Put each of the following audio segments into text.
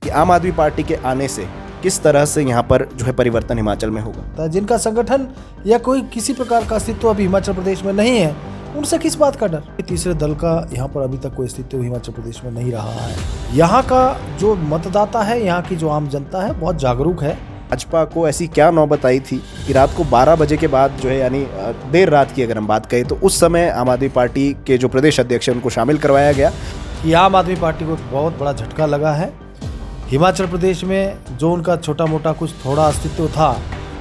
कि आम आदमी पार्टी के आने से किस तरह से यहाँ पर जो है परिवर्तन हिमाचल में होगा। जिनका संगठन या कोई किसी प्रकार का अस्तित्व अभी हिमाचल प्रदेश में नहीं है, उनसे किस बात का डर। तीसरे दल का यहाँ पर अभी तक कोई अस्तित्व हिमाचल प्रदेश में नहीं रहा है। यहाँ का जो मतदाता है, यहाँ की जो आम जनता है, बहुत जागरूक है। भाजपा को ऐसी क्या नौबत आई थी कि रात को 12 बजे के बाद जो है, यानी देर रात की अगर हम बात करें, तो उस समय आम आदमी पार्टी के जो प्रदेश अध्यक्ष हैं उनको शामिल करवाया गया। कि आम आदमी पार्टी को बहुत बड़ा झटका लगा है। हिमाचल प्रदेश में जो उनका छोटा मोटा कुछ थोड़ा अस्तित्व था,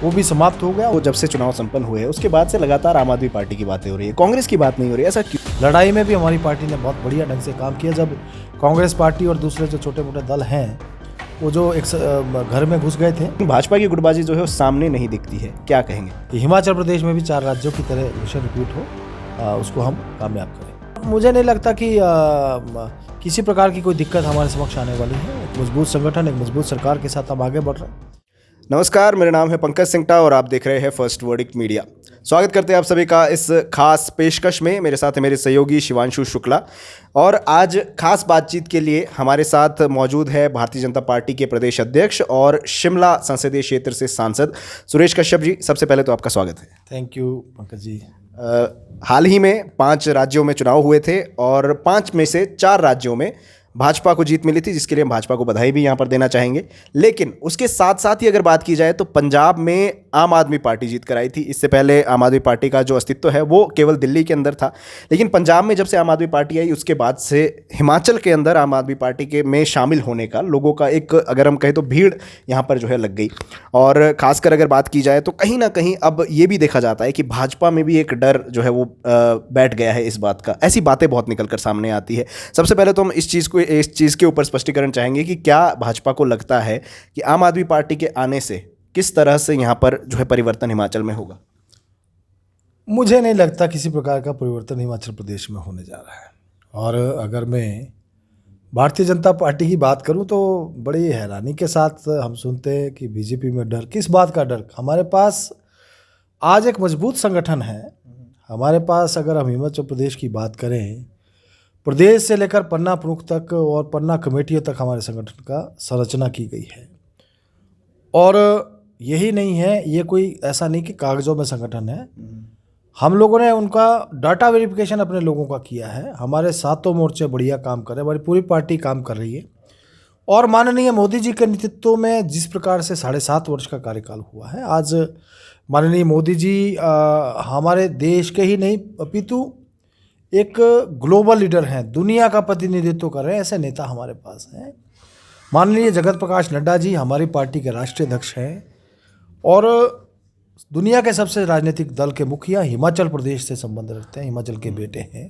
वो भी समाप्त हो गया। वो जब से चुनाव संपन्न हुए हैं उसके बाद से लगातार आम आदमी पार्टी की बातें हो रही है, कांग्रेस की बात नहीं हो रही है। ऐसा क्यों? लड़ाई में भी हमारी पार्टी ने बहुत बढ़िया ढंग से काम किया। जब कांग्रेस पार्टी और दूसरे जो छोटे मोटे दल हैं, वो जो एक घर में घुस गए थे। भाजपा की गुटबाजी जो है वो सामने नहीं दिखती है, क्या कहेंगे? कि हिमाचल प्रदेश में भी 4 राज्यों की तरह मिशन रिपीट हो, उसको हम कामयाब करें। मुझे नहीं लगता कि किसी प्रकार की कोई दिक्कत हमारे समक्ष आने वाली है। एक मजबूत संगठन, एक मजबूत सरकार के साथ हम आगे बढ़ रहे हैं। नमस्कार, मेरा नाम है पंकज सिंगटा और आप देख रहे हैं फर्स्ट वर्डिक्ट मीडिया। स्वागत करते हैं आप सभी का इस खास पेशकश में। मेरे साथ है मेरे सहयोगी शिवांशु शुक्ला और आज खास बातचीत के लिए हमारे साथ मौजूद है भारतीय जनता पार्टी के प्रदेश अध्यक्ष और शिमला संसदीय क्षेत्र से सांसद सुरेश कश्यप जी। सबसे पहले तो आपका स्वागत है। Thank you Pankaj ji. हाल ही में 5 राज्यों में चुनाव हुए थे और 5 में से 4 राज्यों में भाजपा को जीत मिली थी, जिसके लिए हम भाजपा को बधाई भी यहाँ पर देना चाहेंगे। लेकिन उसके साथ साथ ही अगर बात की जाए तो पंजाब में आम आदमी पार्टी जीत कर आई थी। इससे पहले आम आदमी पार्टी का जो अस्तित्व है वो केवल दिल्ली के अंदर था, लेकिन पंजाब में जब से आम आदमी पार्टी आई उसके बाद से हिमाचल के अंदर आम आदमी पार्टी के में शामिल होने का लोगों का एक, अगर हम कहें तो भीड़ यहाँ पर जो है लग गई। और ख़ासकर अगर बात की जाए तो कहीं ना कहीं अब ये भी देखा जाता है कि भाजपा में भी एक डर जो है वो बैठ गया है इस बात का। ऐसी बातें बहुत निकल कर सामने आती है। सबसे पहले तो हम इस चीज़ के ऊपर स्पष्टीकरण चाहेंगे कि क्या भाजपा को लगता है कि आम आदमी पार्टी के आने से किस तरह से यहाँ पर जो है परिवर्तन हिमाचल में होगा? मुझे नहीं लगता किसी प्रकार का परिवर्तन हिमाचल प्रदेश में होने जा रहा है। और अगर मैं भारतीय जनता पार्टी की बात करूं तो बड़ी हैरानी के साथ हम सुनते हैं कि बीजेपी में डर। किस बात का डर? हमारे पास आज एक मजबूत संगठन है। हमारे पास अगर हम हिमाचल प्रदेश की बात करें, प्रदेश से लेकर पन्ना प्रमुख तक और पन्ना कमेटियों तक हमारे संगठन का संरचना की गई है। और यही नहीं है, ये कोई ऐसा नहीं कि कागज़ों में संगठन है। हम लोगों ने उनका डाटा वेरिफिकेशन अपने लोगों का किया है। हमारे सातों मोर्चे बढ़िया काम कर रहे हैं, हमारी पूरी पार्टी काम कर रही है। और माननीय मोदी जी के नेतृत्व में जिस प्रकार से 7.5 वर्ष का कार्यकाल हुआ है, आज माननीय मोदी जी हमारे देश के ही नहीं अपितु एक ग्लोबल लीडर हैं, दुनिया का प्रतिनिधित्व कर रहे हैं, ऐसे नेता हमारे पास हैं। माननीय जगत प्रकाश नड्डा जी हमारी पार्टी के राष्ट्रीय अध्यक्ष हैं और दुनिया के सबसे राजनीतिक दल के मुखिया हिमाचल प्रदेश से संबंध रखते हैं, हिमाचल के बेटे हैं।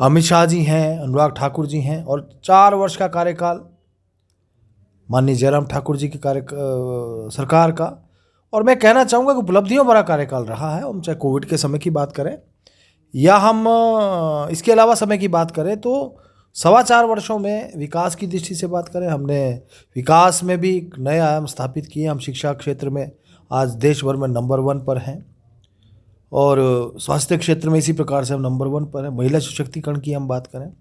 अमित शाह जी हैं, अनुराग ठाकुर जी हैं और 4 वर्ष का कार्यकाल माननीय जयराम ठाकुर जी के सरकार का। और मैं कहना चाहूँगा कि उपलब्धियों भरा कार्यकाल रहा है। हम चाहे कोविड के समय की बात करें या हम इसके अलावा समय की बात करें, तो 4.25 वर्षों में विकास की दृष्टि से बात करें, हमने विकास में भी नए आयाम स्थापित किए। हम शिक्षा क्षेत्र में आज देश भर में नंबर 1 पर हैं और स्वास्थ्य क्षेत्र में इसी प्रकार से हम नंबर 1 पर हैं। महिला सशक्तिकरण की हम बात करें,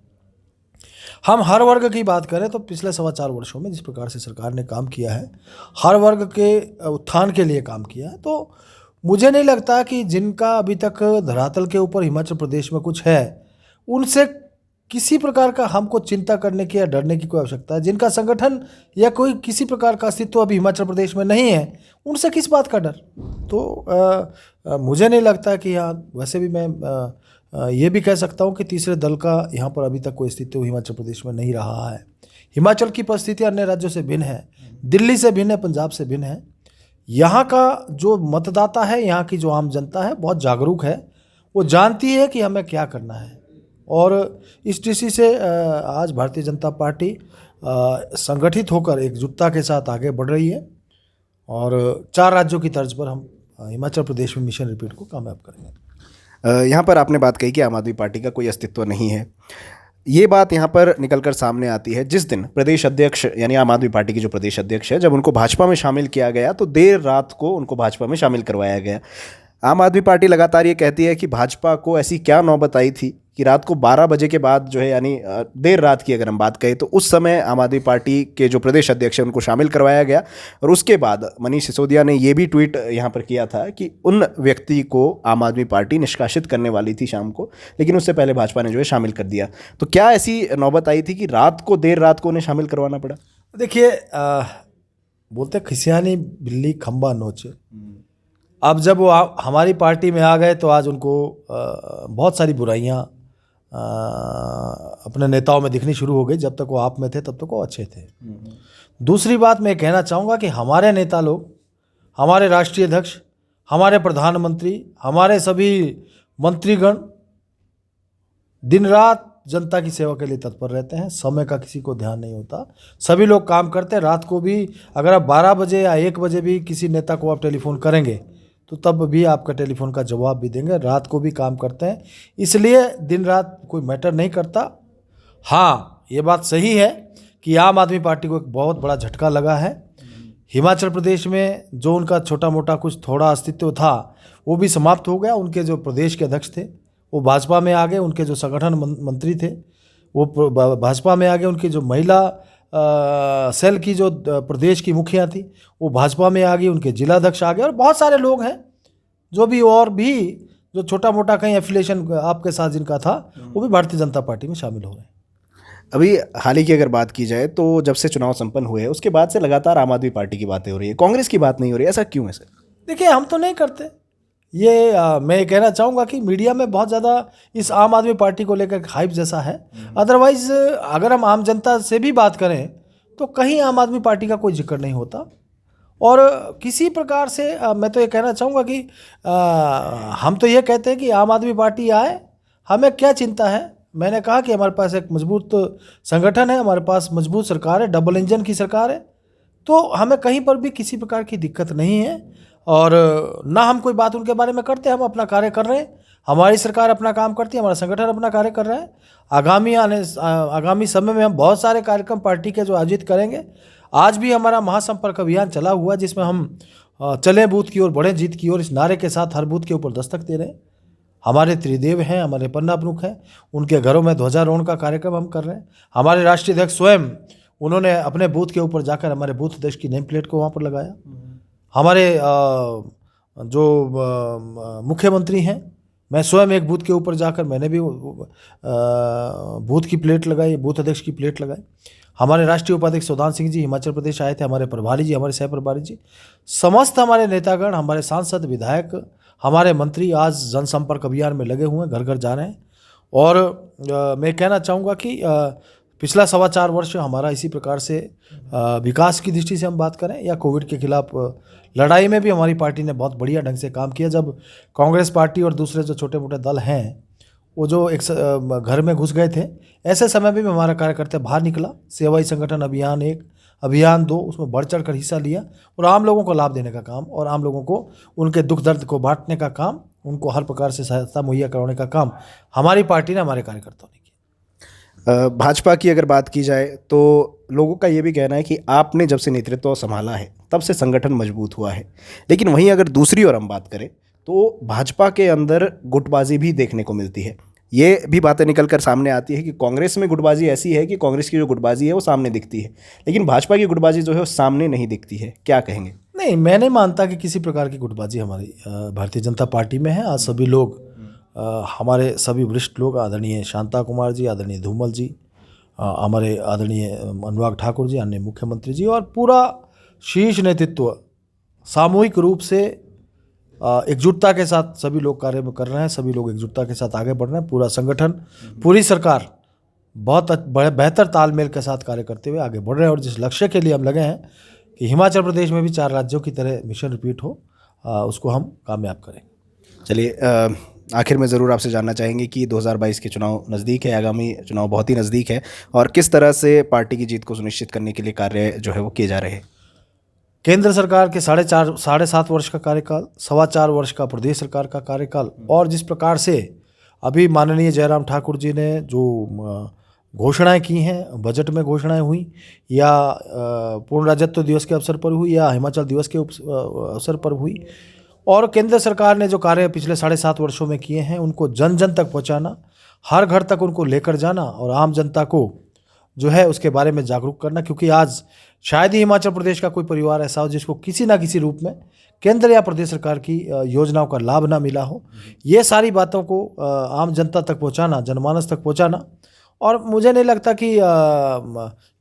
हम हर वर्ग की बात करें तो पिछले 4.25 वर्षों में जिस प्रकार से सरकार ने काम किया है, हर वर्ग के उत्थान के लिए काम किया है। तो मुझे नहीं लगता कि जिनका अभी तक धरातल के ऊपर हिमाचल प्रदेश में कुछ है, उनसे किसी प्रकार का हमको चिंता करने की या डरने की कोई आवश्यकता है। जिनका संगठन या कोई किसी प्रकार का अस्तित्व अभी हिमाचल प्रदेश में नहीं है, उनसे किस बात का डर? तो मुझे नहीं लगता कि यहाँ, वैसे भी मैं ये भी कह सकता हूँ कि तीसरे दल का यहाँ पर अभी तक कोई अस्तित्व हिमाचल प्रदेश में नहीं रहा है। हिमाचल की परिस्थिति अन्य राज्यों से भिन्न है, दिल्ली से भिन्न है, पंजाब से भिन्न है। यहाँ का जो मतदाता है, यहाँ की जो आम जनता है, बहुत जागरूक है। वो जानती है कि हमें क्या करना है और इस दृष्टि से आज भारतीय जनता पार्टी संगठित होकर एकजुटता के साथ आगे बढ़ रही है और 4 राज्यों की तर्ज पर हम हिमाचल प्रदेश में मिशन रिपीट को कामयाब करेंगे। यहाँ पर आपने बात कही कि आम आदमी पार्टी का कोई अस्तित्व नहीं है। ये बात यहाँ पर निकलकर सामने आती है जिस दिन प्रदेश अध्यक्ष यानी आम आदमी पार्टी के जो प्रदेश अध्यक्ष है, जब उनको भाजपा में शामिल किया गया तो देर रात को उनको भाजपा में शामिल करवाया गया। आम आदमी पार्टी लगातार ये कहती है कि भाजपा को ऐसी क्या नौबत आई थी कि रात को 12 बजे के बाद जो है, यानी देर रात की अगर हम बात करें, तो उस समय आम आदमी पार्टी के जो प्रदेश अध्यक्ष हैं उनको शामिल करवाया गया। और उसके बाद मनीष सिसोदिया ने ये भी ट्वीट यहाँ पर किया था कि उन व्यक्ति को आम आदमी पार्टी निष्कासित करने वाली थी शाम को, लेकिन उससे पहले भाजपा ने जो है शामिल कर दिया। तो क्या ऐसी नौबत आई थी कि देर रात को उन्हें शामिल करवाना पड़ा? देखिए, बोलते खिसियानी बिल्ली खंबा नोचे। अब जब वो हमारी पार्टी में आ गए तो आज उनको बहुत सारी बुराइयां अपने नेताओं में दिखनी शुरू हो गई। जब तक वो आप में थे तब तक वो अच्छे थे। दूसरी बात मैं कहना चाहूँगा कि हमारे नेता लोग, हमारे राष्ट्रीय अध्यक्ष, हमारे प्रधानमंत्री, हमारे सभी मंत्रीगण दिन रात जनता की सेवा के लिए तत्पर रहते हैं। समय का किसी को ध्यान नहीं होता। सभी लोग काम करते हैं। रात को भी अगर आप 12 बजे या 1 बजे भी किसी नेता को आप टेलीफोन करेंगे तो तब भी आपका टेलीफोन का जवाब भी देंगे। रात को भी काम करते हैं, इसलिए दिन रात कोई मैटर नहीं करता। हाँ, ये बात सही है कि आम आदमी पार्टी को एक बहुत बड़ा झटका लगा है। हिमाचल प्रदेश में जो उनका छोटा मोटा कुछ थोड़ा अस्तित्व था वो भी समाप्त हो गया। उनके जो प्रदेश के अध्यक्ष थे वो भाजपा में आ गए, उनके जो संगठन मंत्री थे वो भाजपा में आ गए, उनकी जो महिला सेल की जो प्रदेश की मुखिया थी वो भाजपा में आ गई, उनके जिलाध्यक्ष आ गए, और बहुत सारे लोग हैं जो भी और भी जो छोटा मोटा कहीं एफिलिएशन आपके साथ जिनका था वो भी भारतीय जनता पार्टी में शामिल हो रहे हैं। अभी हाल ही की अगर बात की जाए तो जब से चुनाव संपन्न हुए उसके बाद से लगातार आम आदमी पार्टी की बातें हो रही है, कांग्रेस की बात नहीं हो रही, ऐसा क्यों है सर? देखिए, हम तो नहीं करते ये। मैं ये कहना चाहूँगा कि मीडिया में बहुत ज़्यादा इस आम आदमी पार्टी को लेकर हाइप जैसा है। अदरवाइज़ अगर हम आम जनता से भी बात करें तो कहीं आम आदमी पार्टी का कोई जिक्र नहीं होता। और किसी प्रकार से मैं तो ये कहना चाहूँगा कि हम तो ये कहते हैं कि आम आदमी पार्टी आए, हमें क्या चिंता है। मैंने कहा कि हमारे पास एक मजबूत संगठन है, हमारे पास मजबूत सरकार है, डबल इंजन की सरकार है, तो हमें कहीं पर भी किसी प्रकार की दिक्कत नहीं है। और ना हम कोई बात उनके बारे में करते हैं, हम अपना कार्य कर रहे हैं। हमारी सरकार अपना काम करती है, हमारा संगठन अपना कार्य कर रहा है। आगामी समय में हम बहुत सारे कार्यक्रम पार्टी के जो आयोजित करेंगे। आज भी हमारा महासंपर्क अभियान चला हुआ है जिसमें हम चले बूथ की ओर, बढ़े जीत की ओर, इस नारे के साथ हर बूथ के ऊपर दस्तक दे रहे हैं। हमारे त्रिदेव हैं, हमारे पन्ना प्रमुख हैं, उनके घरों में ध्वजारोहण का कार्यक्रम हम कर रहे हैं। हमारे राष्ट्रीय अध्यक्ष स्वयं उन्होंने अपने बूथ के ऊपर जाकर हमारे बूथ अध्यक्ष की नेम प्लेट को वहाँ पर लगाया। हमारे जो मुख्यमंत्री हैं, मैं स्वयं एक बूथ के ऊपर जाकर मैंने भी बूथ की प्लेट लगाई, बूथ अध्यक्ष की प्लेट लगाई। हमारे राष्ट्रीय उपाध्यक्ष सौदान सिंह जी हिमाचल प्रदेश आए थे, हमारे प्रभारी जी, हमारे सह प्रभारी जी, समस्त हमारे नेतागण, हमारे सांसद, विधायक, हमारे मंत्री आज जनसंपर्क अभियान में लगे हुए हैं, घर घर जा रहे हैं। और मैं कहना चाहूँगा कि पिछला 4.25 वर्ष हमारा इसी प्रकार से विकास की दृष्टि से हम बात करें या कोविड के खिलाफ लड़ाई में भी हमारी पार्टी ने बहुत बढ़िया ढंग से काम किया। जब कांग्रेस पार्टी और दूसरे जो छोटे मोटे दल हैं वो जो एक घर में घुस गए थे, ऐसे समय भी हमारा कार्यकर्ता बाहर निकला, सेवाई संगठन अभियान 1, अभियान 2, उसमें बढ़ चढ़ कर हिस्सा लिया और आम लोगों को लाभ देने का काम और आम लोगों को उनके दुख दर्द को बांटने का काम, उनको हर प्रकार से सहायता मुहैया करवाने का काम हमारी पार्टी ने, हमारे कार्यकर्ताओं ने किया। भाजपा की अगर बात की जाए तो लोगों का ये भी कहना है कि आपने जब से नेतृत्व संभाला है तब से संगठन मजबूत हुआ है, लेकिन वहीं अगर दूसरी ओर हम बात करें तो भाजपा के अंदर गुटबाजी भी देखने को मिलती है। ये भी बातें निकल कर सामने आती है कि कांग्रेस में गुटबाजी ऐसी है कि कांग्रेस की जो गुटबाजी है वो सामने दिखती है, लेकिन भाजपा की गुटबाजी जो है वो सामने नहीं दिखती है। क्या कहेंगे? नहीं, मैं नहीं मानता कि किसी प्रकार की गुटबाजी हमारी भारतीय जनता पार्टी में है। आज सभी लोग, हमारे सभी वरिष्ठ लोग, आदरणीय शांता कुमार जी, आदरणीय धूमल जी, हमारे आदरणीय अनुराग ठाकुर जी, अन्य मुख्यमंत्री जी और पूरा शीर्ष नेतृत्व सामूहिक रूप से एकजुटता के साथ सभी लोग कार्य कर रहे हैं। सभी लोग एकजुटता के साथ आगे बढ़ रहे हैं। पूरा संगठन, पूरी सरकार बहुत बेहतर तालमेल के साथ कार्य करते हुए आगे बढ़ रहे हैं और जिस लक्ष्य के लिए हम लगे हैं कि हिमाचल प्रदेश में भी 4 राज्यों की तरह मिशन रिपीट हो, उसको हम कामयाब करें। चलिए, आखिर में ज़रूर आपसे जानना चाहेंगे कि 2022 के चुनाव नज़दीक है, आगामी चुनाव बहुत ही नज़दीक है, और किस तरह से पार्टी की जीत को सुनिश्चित करने के लिए कार्य जो है वो किए जा रहे हैं। केंद्र सरकार के 7.5 वर्ष का कार्यकाल, 4.25 वर्ष का प्रदेश सरकार का कार्यकाल, और जिस प्रकार से अभी माननीय जयराम ठाकुर जी ने जो घोषणाएं की हैं, बजट में घोषणाएं हुई या पूर्ण राज्यत्व दिवस के अवसर पर हुई या हिमाचल दिवस के अवसर पर हुई, और केंद्र सरकार ने जो कार्य पिछले 7.5 वर्षों में किए हैं उनको जन जन तक पहुंचाना, हर घर तक उनको लेकर जाना और आम जनता को जो है उसके बारे में जागरूक करना, क्योंकि आज शायद ही हिमाचल प्रदेश का कोई परिवार ऐसा हो जिसको किसी ना किसी रूप में केंद्र या प्रदेश सरकार की योजनाओं का लाभ ना मिला हो। ये सारी बातों को आम जनता तक पहुंचाना, जनमानस तक पहुंचाना, और मुझे नहीं लगता कि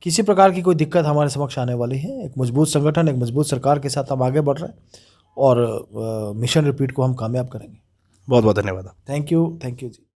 किसी प्रकार की कोई दिक्कत हमारे समक्ष आने वाली है। एक मजबूत संगठन, एक मजबूत सरकार के साथ हम आगे बढ़ रहे हैं और मिशन रिपीट को हम कामयाब करेंगे। बहुत बहुत धन्यवाद। Thank you ji.